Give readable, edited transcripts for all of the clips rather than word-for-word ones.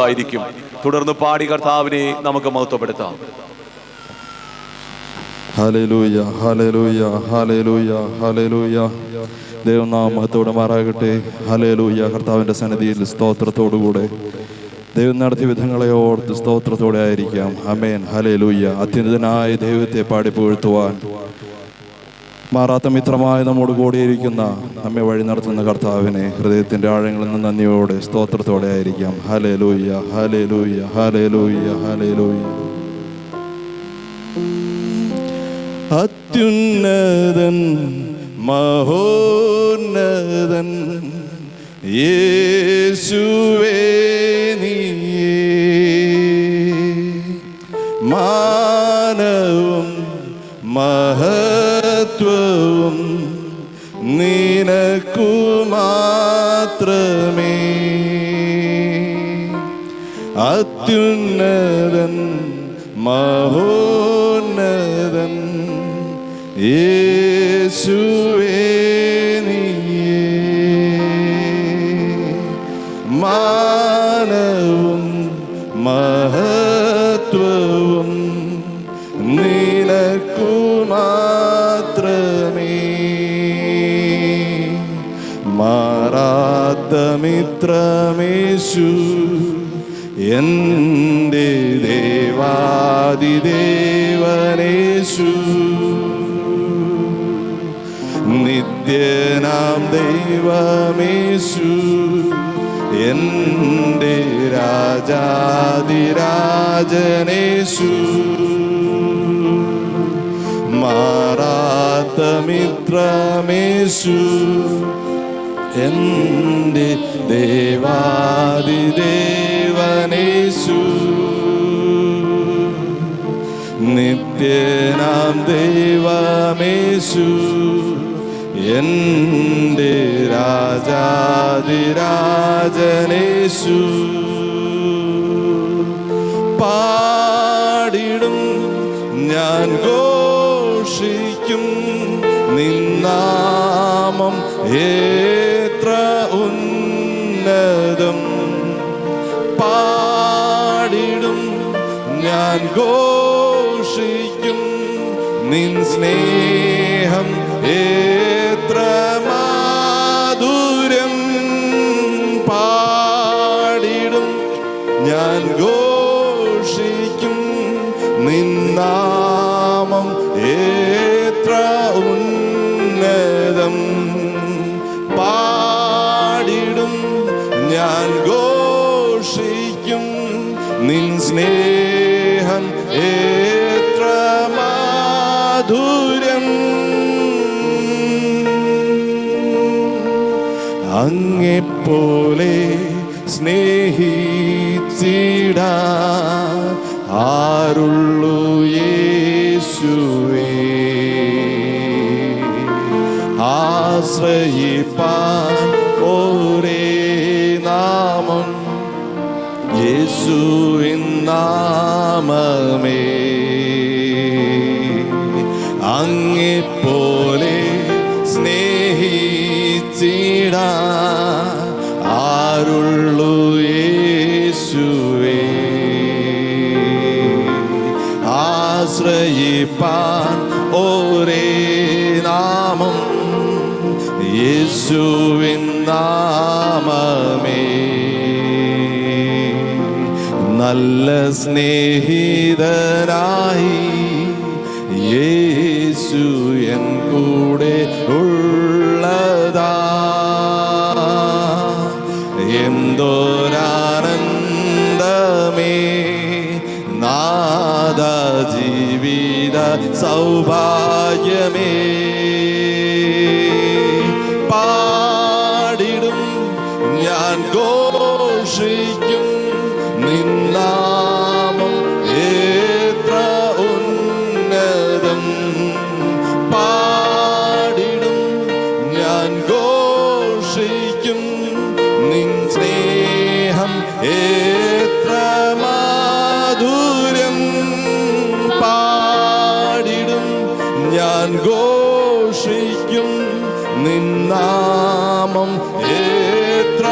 ായിരിക്കും. തുടർന്ന് പാടി കർത്താവിനെ നമുക്ക് മഹത്വപ്പെടുത്താം. ഹല്ലേലൂയ, ഹല്ലേലൂയ, ഹല്ലേലൂയ, ഹല്ലേലൂയ. ദൈവനാമത്തോടെ മാറാകട്ടെ. ഹല്ലേലൂയ. കർത്താവിൻ്റെ സന്നിധിയിൽ സ്തോത്രത്തോടുകൂടെ ദൈവം നടത്തിയ വിധങ്ങളെ ഓർത്ത് സ്തോത്രത്തോടെ ആയിരിക്കാം. ആമേൻ. ഹല്ലേലൂയ. അത്യുന്നതനായ ദൈവത്തെ പാടി പുകഴ്ത്തുവാൻ മാറാത്ത മിത്രമായ നമ്മോട് കൂടിയിരിക്കുന്ന നമ്മെ വഴി നടത്തുന്ന കർത്താവിനെ ഹൃദയത്തിൻ്റെ ആഴങ്ങളിൽ നിന്ന് നന്ദിയോടെ സ്തോത്രത്തോടെ ആയിരിക്കാം. ഹല്ലേലൂയ, ഹല്ലേലൂയ, ഹല്ലേലൂയ, ഹല്ലേലൂയ. അത്യുന്നതൻ മഹോന്നതൻ യേശുവേ നീയേ, മാനവും മഹത്വവും നിനക്കു മാത്രമേ. അത്യുന്നതൻ മഹോന്നതൻ യേശുവേ നീയേ, മാനവും മഹത്വവും നിനക്കു മാത്രമേ. മാറാത്ത മിത്രമേശു എൻ്റെ ദേവാദിദേവനേശു, നിത്യനാം ദൈവമേശു എൻ്റെ രാജാതിരാജനേശു, മാറാത്ത മിത്രമേശു എൻ്റെ ദേവാദിദേവനേശു, നിത്യനാം ദൈവമേശു എൻ്റെ രാജാതിരാജനേശു. പാടിടും ഞാൻ ഘോഷിക്കും നിന്നാമം എത്ര ഉന്നതം. പാടിടും ഞാൻ ഘോഷിക്കും നിൻ സ്നേഹം എത്ര മാധുര്യം. പാടിടും ഞാൻ ഘോഷിക്കും നിന്നാമം എത്ര ഉന്നതം. പാടിടും ഞാൻ ഘോഷിക്കും നിൻ സ്നേഹം എത്ര മാധുര്യം. അങ്ങെപ്പോലെ സ്നേഹിച്ചിടാൻ ആരുള്ളു യേശുവേ, ആശ്രയിപ്പാൻ ഒരേ നാമം യേശുവിൻ നാമമേ. അങ്ങെപ്പോലെ സ്നേഹിച്ചിടാൻ ആരുള്ളു യേശുവേ, ആശ്രയിപ്പാൻ ഒരേ നാമം യേശുവിൻ നാമമേ. നല്ല സ്നേഹിതനായി യേശു എൻ കൂടെ ഉള്ളതാ, എന്തോരാനന്ദമേ നാദ ജീവിത സൗഭാഗ്യമേ. പാടിടും ഞാൻ ഘോഷിക്കും നിന്നാമം എത്ര ഉന്നതം. പാടിടും ഞാൻ ഘോഷിക്കും നിൻ സ്നേഹം എത്ര മാധുര്യം. പാടിടും ഞാൻ ഘോഷിക്കും നിന്നാമം എത്ര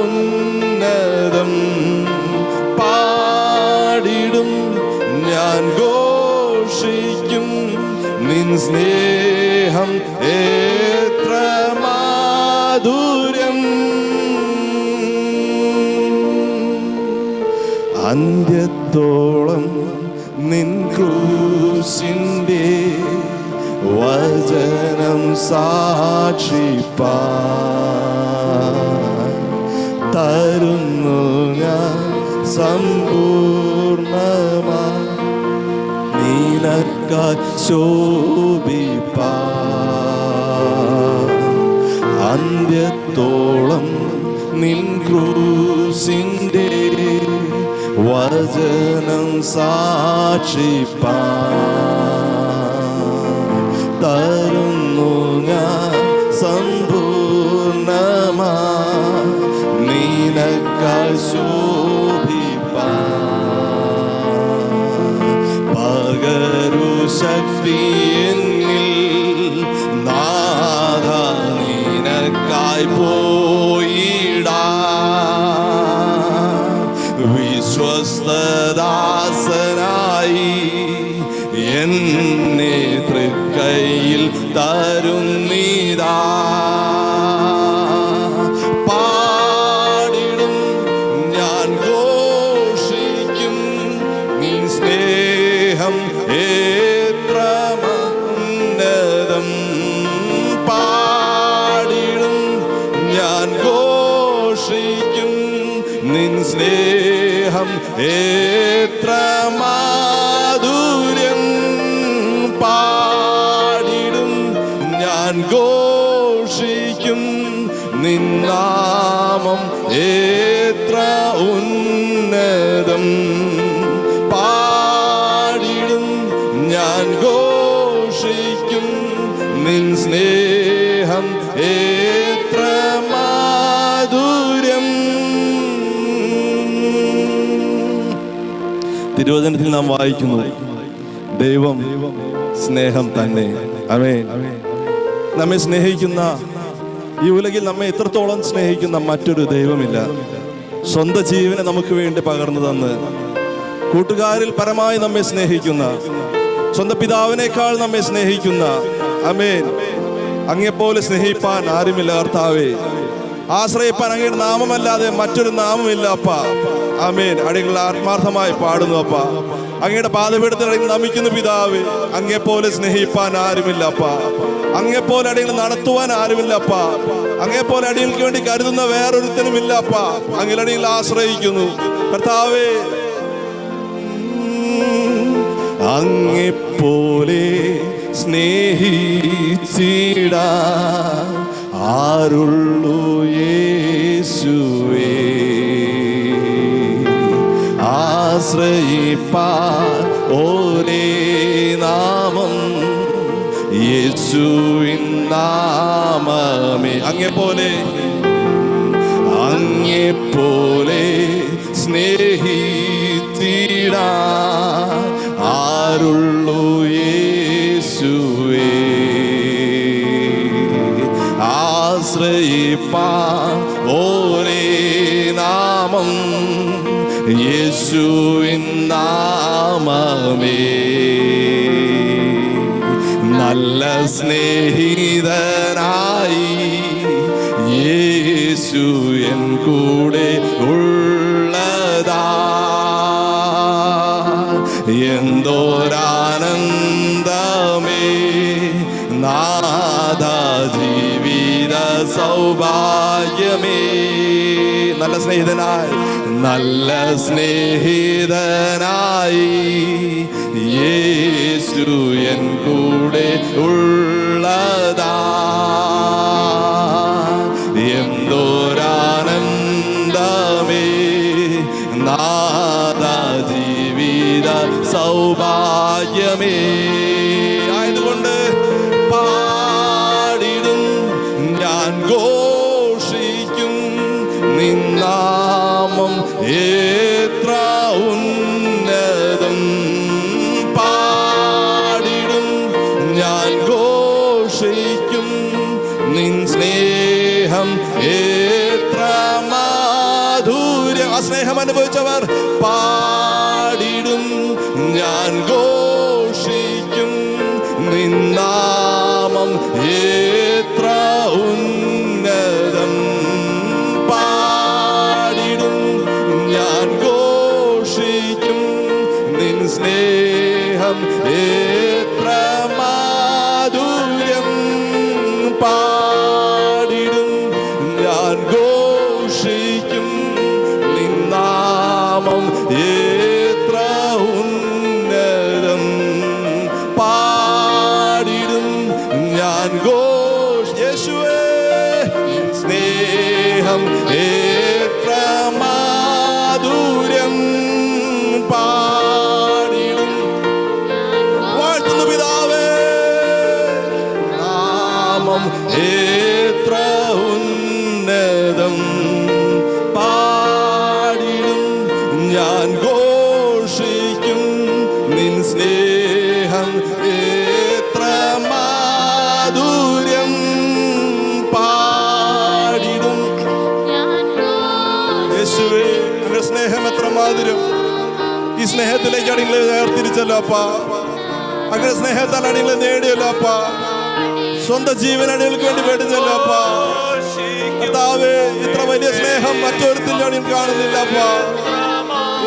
ഉന്നതം. സ്നേഹം എത്ര മാധുര്യം. അന്ത്യത്തോളം നിൻ ക്രൂശിന്റെ വചനം സാക്ഷിപ്പാൻ തരുന്നു ഞാൻ സമ്പൂർണമാ നിനക്കായി ശോഭിപ്പാൻ. അന്ത്യത്തോളം നിൻ ക്രൂശിന്റെ വചനം സാക്ഷിപ്പാൻ തരുന്നു ഞാൻ സമ്പൂർണമാ നിനക്കായി ശോഭിപ്പാൻ. പകരു ശക്തി എന്നിൽ നാഥ നിനക്കായി പോയിടാൻ. വിശ്വസ്തദാസനായി എന്നെ തൃക്കൈയിൽ തരുന്നിതാ. പാടിടും ഞാൻ ഘോഷിക്കും നീ സ്നേഹം എത്ര ഉന്നതം. പാടിടും ഞാൻ ഘോഷിക്കും നിൻ സ്നേഹം എത്ര മാധുര്യം. പാടിടും ഞാൻ ഘോഷിക്കും നിൻ നാമം എത്ര ഉന്നതം. പാടിടും ഞാൻ ഘോഷിക്കും നിൻ സ്നേഹം എത്ര മാധുര്യം. തിരുവചനത്തിൽ നാം വായിക്കുന്നു, ദൈവം സ്നേഹം തന്നെ. ആമേൻ. നമ്മെ സ്നേഹിക്കുന്ന, ഈ ഉലകിൽ നമ്മെ എത്രത്തോളം സ്നേഹിക്കുന്ന മറ്റൊരു ദൈവമില്ല. സ്വന്തം ജീവനെ നമുക്ക് വേണ്ടി പകർന്നു തന്ന് കൂട്ടുകാരിൽ പരമായി നമ്മെ സ്നേഹിക്കുന്ന, സ്വന്തം പിതാവിനേക്കാൾ നമ്മെ സ്നേഹിക്കുന്ന, ആമേൻ, അങ്ങെപ്പോലെ സ്നേഹിപ്പാൻ ആരുമില്ല കർത്താവേ. ആശ്രയിപ്പാൻ അങ്ങയുടെ നാമമല്ലാതെ മറ്റൊരു നാമമില്ല അപ്പ. ആമേൻ. അടികൾ ആത്മാർത്ഥമായി പാടുന്നു അപ്പ. അങ്ങയുടെ പാദപീഠത്തിൽ നമിക്കുന്നു പിതാവേ. അങ്ങെപ്പോലെ സ്നേഹിപ്പാൻ ആരുമില്ല അപ്പ. അങ്ങെപ്പോലെ അടികൾ നടത്തുവാൻ ആരുമില്ല അപ്പ. അങ്ങെപ്പോലെ അടികൾക്ക് വേണ്ടി കരുതുന്ന വേറൊരുത്തനും ഇല്ല അപ്പ. അങ്ങയുടെ ആശ്രയിക്കുന്നു കർത്താവേ. അങ്ങെപ്പോലെ സ്നേഹിച്ചിടാ ആരുള്ളൂ യേശുവേ. ആശ്രയിപ്പാൻ ഒരേ നാമം യേശുവിൻ നാമമേ. അങ്ങെപ്പോലെ സ്നേഹിച്ചിടാ ആരുള്ളൂ യേശുവേ. ആശ്രയിപ്പാൻ ഒരേ നാമം യേശുവിൻ നാമമേ. നല്ല സ്നേഹിതനായി യേശു എൻ കൂടെ ഉള്ളതാ. എന്തോരാനന്ദമേ നാഥ ജീവിത സൗഭാഗ്യമേ. നല്ല സ്നേഹിതനായി യേശു എൻ കൂടെ ഉള്ളതാ. എന്തോരാനന്ദമേ നാഥ ജീവിത സൗഭാഗ്യമേ. ആയതുകൊണ്ട് പാടിടും ഞാൻ ഘോഷിക്കും നിൻ നാമം എത്ര ഉന്നതം. പാടിടും ഞാൻ ഘോഷിക്കും നിൻ സ്നേഹം എത്ര മാധുര്യം. ആ സ്നേഹം അനുഭവിച്ചവർ പാടിടും ഞാൻ ഘോഷിക്കും നിന്ന നാമം എത്ര ഉന്നതം, പാടിടും ഞാൻ ഘോഷിക്കും നിൻ സ്നേഹം എത്ര മാധുര്യം, പാടിടും ഞാൻ ഘോഷിക്കും നിൻ നാമം എത്ര ഉന്നതം, പാടിടും ഞാൻ യേശുവേ സ്നേഹം എത്ര മാധുര്യം, പാടിടും വാഴ്ത്തുന്നു പിതാവേ നാമം എത്ര ഉന്നതം, പാടിടും ഞാൻ ഘോഷിക്കും നിൻ സ്നേഹം എത്ര മാധുര്യം, പാടിടും യേശുവേ നിന്റെ സ്നേഹം എത്ര മാധുര്യം. ഈ സ്നേഹത്തിലേക്കാണ് നിങ്ങൾ വേർതിരിച്ചല്ലോ അപ്പാ, അങ്ങനെ സ്നേഹത്താൽ അടികളെ നേടിയല്ലോ അപ്പാ, സ്വന്തം ജീവൻ അടികൾക്ക് വേണ്ടി മേടിച്ചല്ലോ അപ്പാ. കർത്താവേ ഇത്ര വലിയ സ്നേഹം മറ്റൊരുത്തിൻ്റെ അടിയിൽ കാണുന്നില്ല അപ്പാ.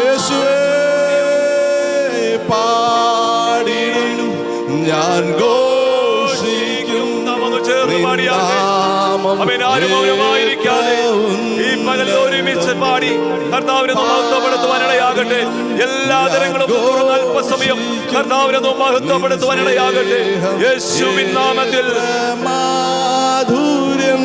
യേശുവേ പാടിടും ഞാൻ ഘോഷിക്കും ഈ പകലിൽ ഒരുമിച്ച് പാടി കർത്താവിനെ മഹത്വപ്പെടുത്തുവാനിടയാകട്ടെ. എല്ലാ ജനങ്ങളും അല്പസമയം കർത്താവിനെ മഹത്വപ്പെടുത്തുവാനിടയാകട്ടെ. യേശുവിൻ നാമത്തിൽ മാധുര്യം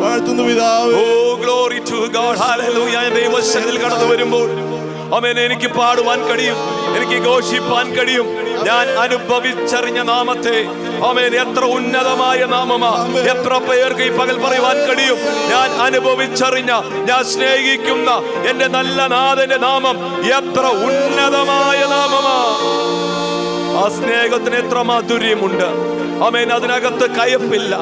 വാഴ്ത്തുന്നു പിതാവേ. Oh glory to God, hallelujah. ദൈവസന്നിധിയിൽ കടന്നു വരുമ്പോൾ ആമേൻ എനിക്ക് പാടുവാൻ കഴിയും, എനിക്ക് ഘോഷിപ്പാൻ കഴിയും. ഞാൻ അനുഭവിച്ചറിഞ്ഞ നാമത്തെ, ആമേൻ എത്ര ഉന്നതമായ നാമമാ. എത്ര പേർക്ക് ഈ പകൽ പറയുവാൻ കഴിയും, ഞാൻ അനുഭവിച്ചറിഞ്ഞ, ഞാൻ സ്നേഹിക്കുന്ന എന്റെ നല്ല നാഥന്റെ നാമം എത്ര ഉന്നതമായ നാമമാ. ആ സ്നേഹത്തിന് എത്ര മാധുര്യമുണ്ട്. ആമേൻ അതിനകത്ത് കയ്പില്ല.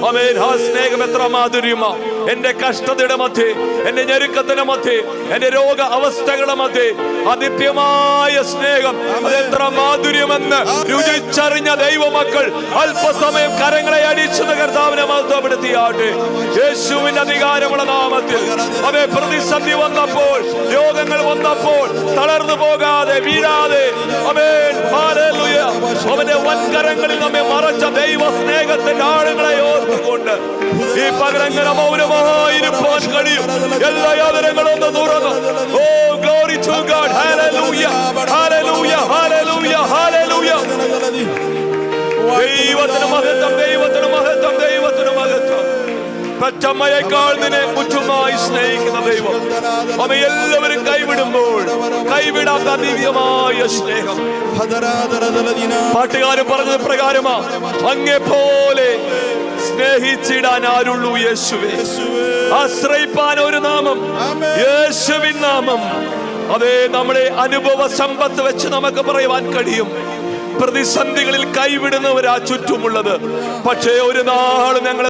ആമേൻ ആ സ്നേഹം എത്ര മാധുര്യമാ. എന്റെ കഷ്ടതയുടെ മധ്യേ, എന്റെ ഞെരുക്കത്തിന്റെ മധ്യേ, എന്റെ രോഗ അവസ്ഥകളുടെ മധ്യേ അതിഭ്യമായ സ്നേഹം അതെത്ര മാധുര്യമെന്ന് രുചിച്ചറിഞ്ഞ ദൈവമക്കൾ അല്പസമയം കരങ്ങളെ അടിച്ചു കർത്താവിനെ മഹത്വപ്പെടുത്തിയാട്ടെ. യേശുവിന്റെ അധികാരമുള്ള നാമത്തിൽ അവയെ പ്രതിസന്ധി വന്നപ്പോൾ, രോഗങ്ങൾ വന്നപ്പോൾ തളർന്നു പോകാതെ, വീഴാതെ, ആമേൻ ഹല്ലേലൂയ, അവന്റെ വൻകരങ്ങളിൽ നമ്മെ മറച്ച ദൈവ സ്നേഹത്തിന്റെ ആഴങ്ങളെ ഓർത്തുകൊണ്ട് ഈ പകരങ്ങളെ മൗനമായിരിക്കാൻ കഴിയും. എല്ലാ യാതനകളും ഒന്ന് തുറന്നു. Oh glory to God, hallelujah, hallelujah, hallelujah, hallelujah. ദൈവത്തിന് മഹത്വം, ദൈവത്തിന് മഹത്വം, ദൈവത്തിന് മഹത്വം. പച്ചമ്മയേക്കാൾ നിന്നെ മുറ്റുമായി സ്നേഹിക്കുന്ന ദൈവം അവ എല്ലാവരും കൈവിടുമ്പോൾ കൈവിടാത്ത ദിവ്യമായ സ്നേഹം. പാട്ടുകാരൻ പറഞ്ഞത് പ്രകാരമാ, അങ്ങേ പോലെ സ്നേഹിച്ചിടാൻ ആരുള്ളൂ യേശുവേ. ആശ്രയിപ്പാൻ ഒരു നാമം, യേശുവിൻ നാമം. അതേ നമ്മുടെ അനുഭവ സമ്പത്ത് വെച്ച് നമുക്ക് പറയുവാൻ കഴിയും. പ്രതിസന്ധികളിൽ കൈവിടുന്നവരാ ചുറ്റുമുള്ളത്, പക്ഷേ ഒരു നാൾ ഞങ്ങൾ